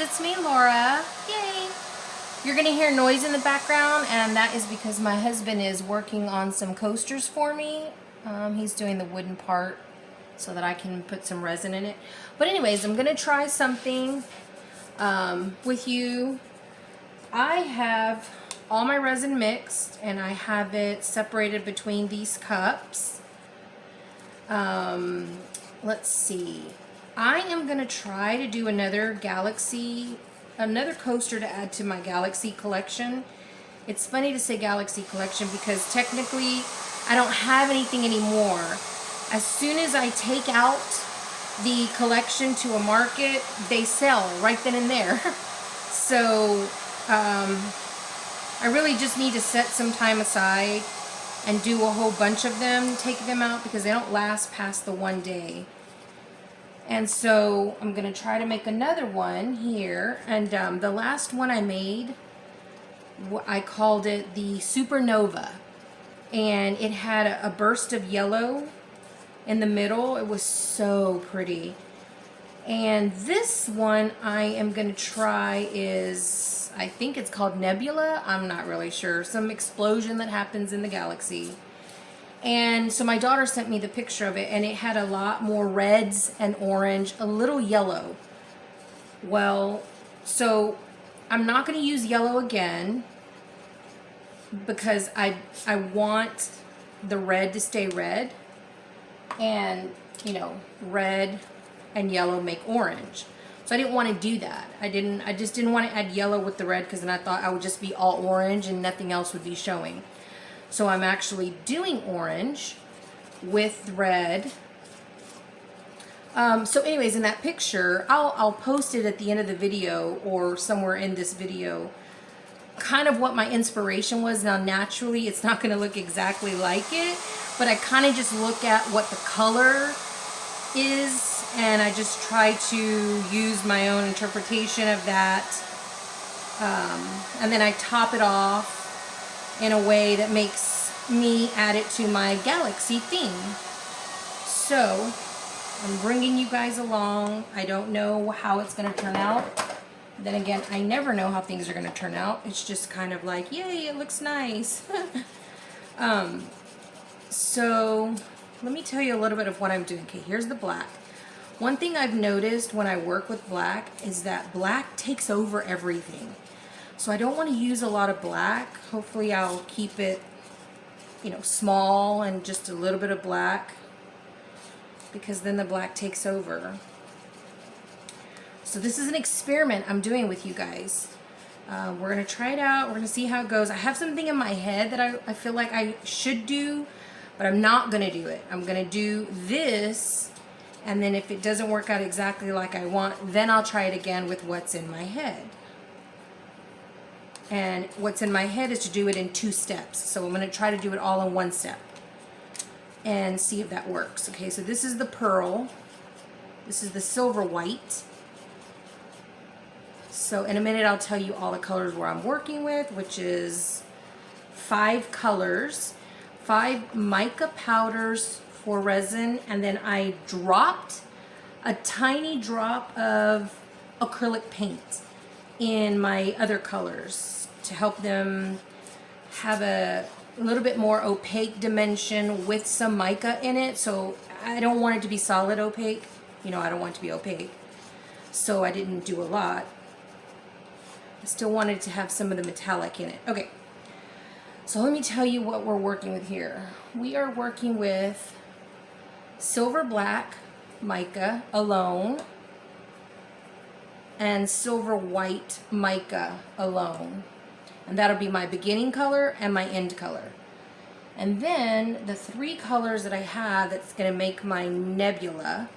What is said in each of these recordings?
it's me, Laura. Yay! You're gonna hear noise in the background, and that is because my husband is working on some coasters for me. He's doing the wooden part so that I can put some resin in it. But anyways, I'm gonna try something with you. I have all my resin mixed, and I have it separated between these cups. Let's see. I am going to try to do another coaster to add to my Galaxy collection. It's funny to say Galaxy collection because technically I don't have anything anymore. As soon as I take out the collection to a market, they sell right then and there. So I really just need to set some time aside and do a whole bunch of them, take them out because they don't last past the one day. And so I'm going to try to make another one here. And the last one I made, I called it the Supernova. And it had a burst of yellow in the middle. It was so pretty. And this one I am going to try is, I think it's called Nebula. I'm not really sure. Some explosion that happens in the galaxy. And so my daughter sent me the picture of it, and it had a lot more reds and orange, a little yellow. Well, so I'm not going to use yellow again because I want the red to stay red. And, you know, red and yellow make orange. So I didn't want to do that. I just didn't want to add yellow with the red because then I thought I would just be all orange and nothing else would be showing. So I'm actually doing orange with red. So anyways, in that picture, I'll post it at the end of the video or somewhere in this video, kind of what my inspiration was. Now naturally it's not going to look exactly like it, but I kind of just look at what the color is, and I just try to use my own interpretation of that, and then I top it off in a way that makes me add it to my Galaxy theme. So I'm bringing you guys along. I don't know how it's going to turn out. Then again, I never know how things are going to turn out. It's just kind of like, yay, it looks nice. So let me tell you a little bit of what I'm doing. Okay, here's the black. One thing I've noticed when I work with black is that black takes over everything. So I don't want to use a lot of black. Hopefully I'll keep it, you know, small and just a little bit of black, because then the black takes over. So this is an experiment I'm doing with you guys. We're going to try it out. We're going to see how it goes. I have something in my head that I feel like I should do, but I'm not going to do it. I'm going to do this, and then if it doesn't work out exactly like I want, then I'll try it again with what's in my head. And what's in my head is to do it in 2 steps. So I'm going to try to do it all in 1 step and see if that works. Okay, so this is the pearl. This is the silver white. So in a minute I'll tell you all the colors where I'm working with, which is 5 colors, 5 mica powders for resin, and then I dropped a tiny drop of acrylic paint in my other colors to help them have a little bit more opaque dimension with some mica in it. So I don't want it to be solid opaque. You know, I don't want it to be opaque. So I didn't do a lot. I still wanted to have some of the metallic in it. Okay, so let me tell you what we're working with here. We are working with silver black mica alone and silver white mica alone. And that'll be my beginning color and my end color. And then the 3 colors that I have that's going to make my nebula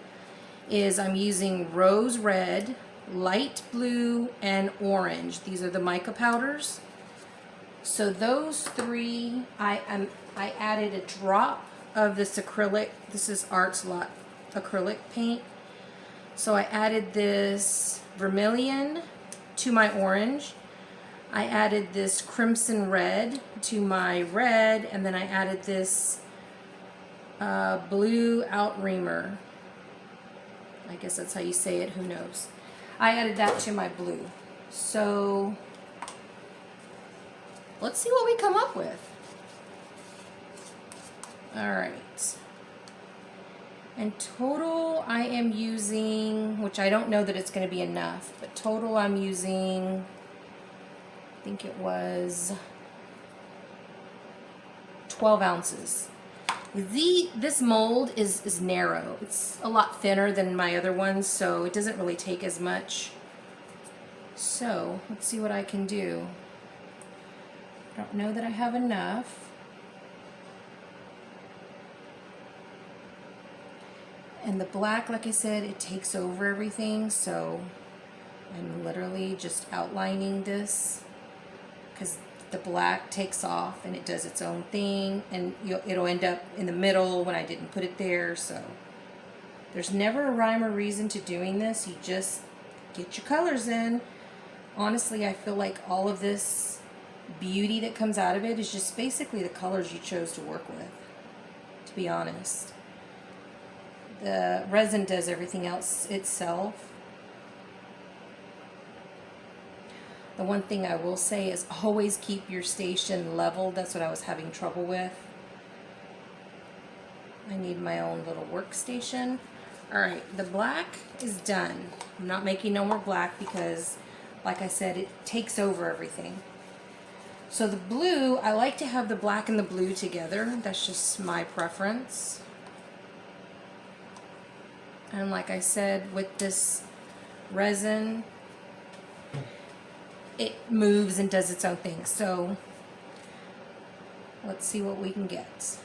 is I'm using rose red, light blue, and orange. These are the mica powders. So those 3, I added a drop of this acrylic. This is Art's Lot acrylic paint. So I added this vermilion to my orange. I added this crimson red to my red, and then I added this blue outreamer. I guess that's how you say it, who knows. I added that to my blue. So let's see what we come up with. All right. And total I am using, which I don't know that it's going to be enough, but total I'm using, I think it was 12 ounces. This mold is narrow. It's a lot thinner than my other ones, so it doesn't really take as much. So let's see what I can do. I don't know that I have enough. And the black, like I said, it takes over everything, so I'm literally just outlining this because the black takes off and it does its own thing, and it'll end up in the middle when I didn't put it there. So there's never a rhyme or reason to doing this. You just get your colors in. Honestly, I feel like all of this beauty that comes out of it is just basically the colors you chose to work with, to be honest. The resin does everything else itself. The one thing I will say is always keep your station leveled. That's what I was having trouble with. I need my own little workstation. Alright, the black is done. I'm not making no more black because, like I said, it takes over everything. So the blue, I like to have the black and the blue together. That's just my preference. And like I said, with this resin, it moves and does its own thing. So let's see what we can get.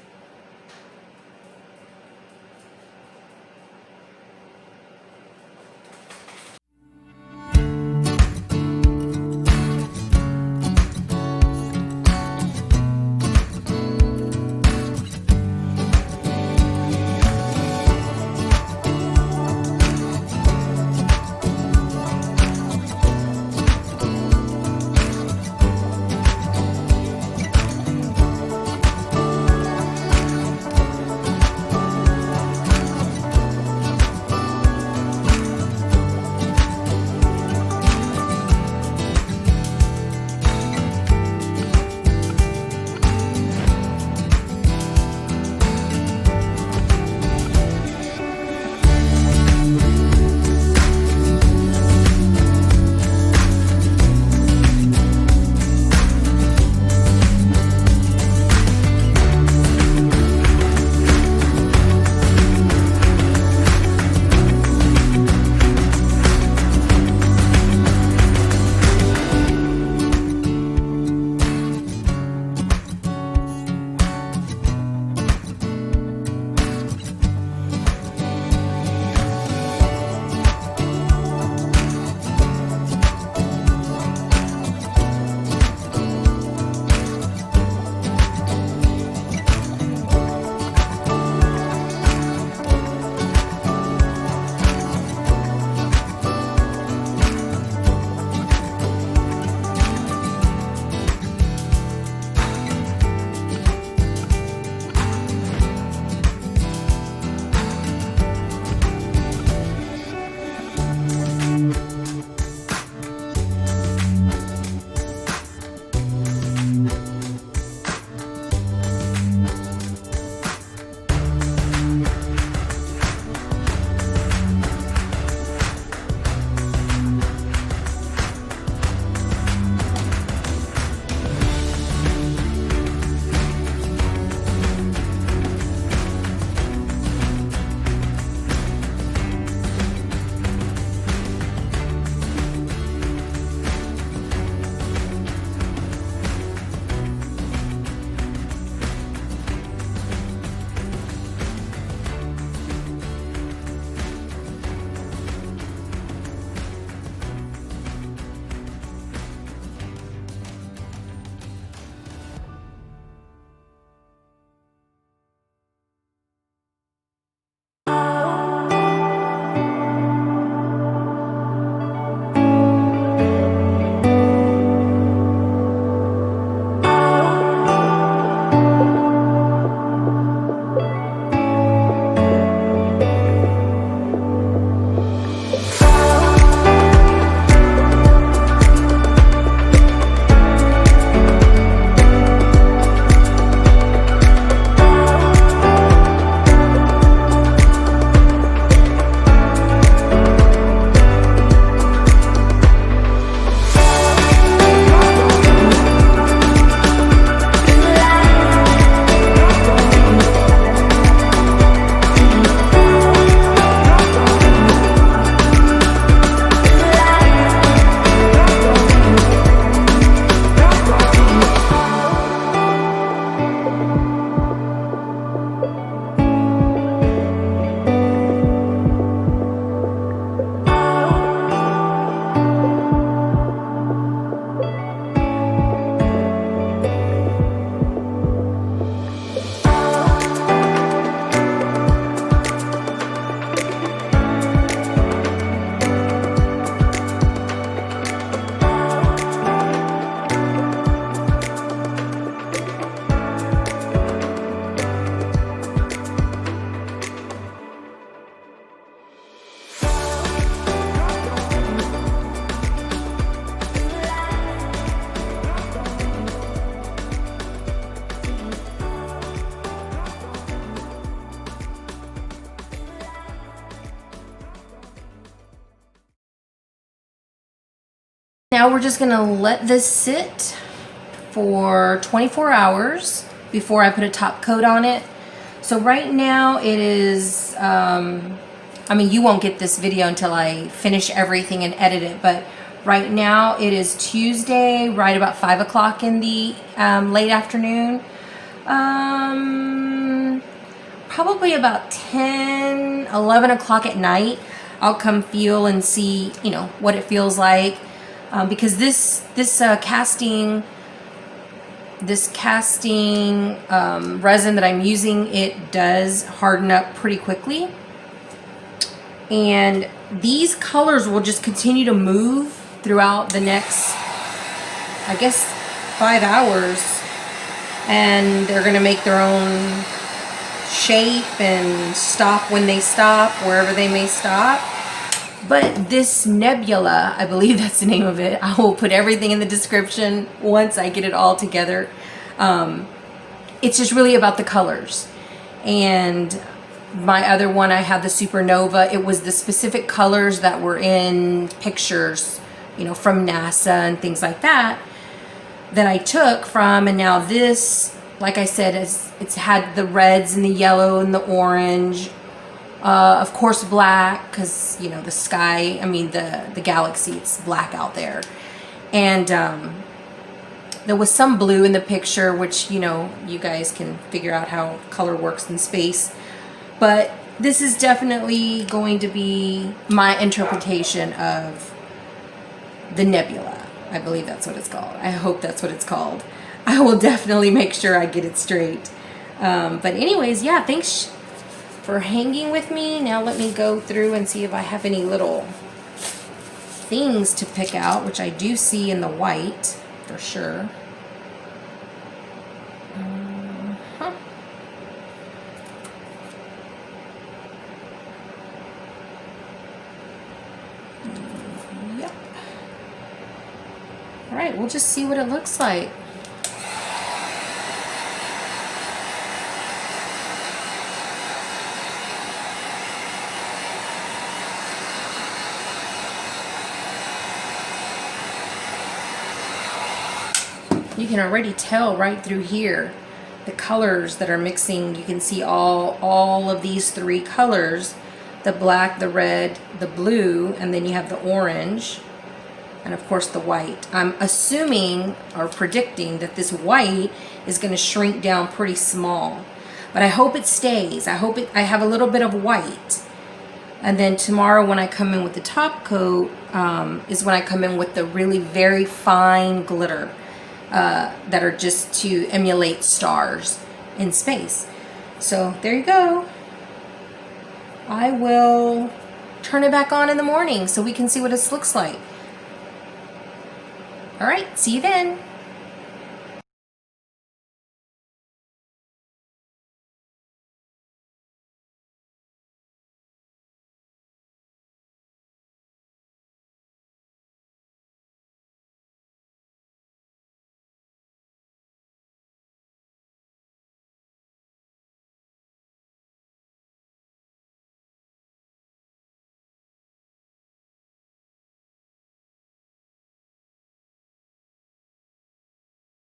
Now we're just gonna let this sit for 24 hours before I put a top coat on it. So right now it is, I mean, you won't get this video until I finish everything and edit it, but right now it is Tuesday, right about 5 o'clock in the late afternoon. Probably about 10, 11 o'clock at night, I'll come feel and see, you know, what it feels like. Because this casting resin that I'm using, it does harden up pretty quickly. And these colors will just continue to move throughout the next, I guess, 5 hours. And they're going to make their own shape and stop when they stop, wherever they may stop. But this nebula, I believe that's the name of it. I will put everything in the description once I get it all together. It's just really about the colors. And my other one, I had the supernova. It was the specific colors that were in pictures, you know, from NASA and things like that, that I took from. And now this, like I said, it's had the reds and the yellow and the orange. Of course black, because, you know, the sky, I mean the galaxy, it's black out there. And there was some blue in the picture, which, you know, you guys can figure out how color works in space. But this is definitely going to be my interpretation of the nebula. I believe that's what it's called. I hope that's what it's called. I will definitely make sure I get it straight. But anyways, yeah, thanks for hanging with me. Now let me go through and see if I have any little things to pick out, which I do see in the white for sure. Yep. All right, we'll just see what it looks like. You can already tell right through here the colors that are mixing. You can see all of these three colors, the black, the red, the blue, and then you have the orange, and of course the white. I'm assuming or predicting that this white is going to shrink down pretty small, but I hope it stays. I hope I have a little bit of white. And then tomorrow when I come in with the top coat is when I come in with the really very fine glitter. That are just to emulate stars in space. So there you go. I will turn it back on in the morning so we can see what this looks like. All right, see you then.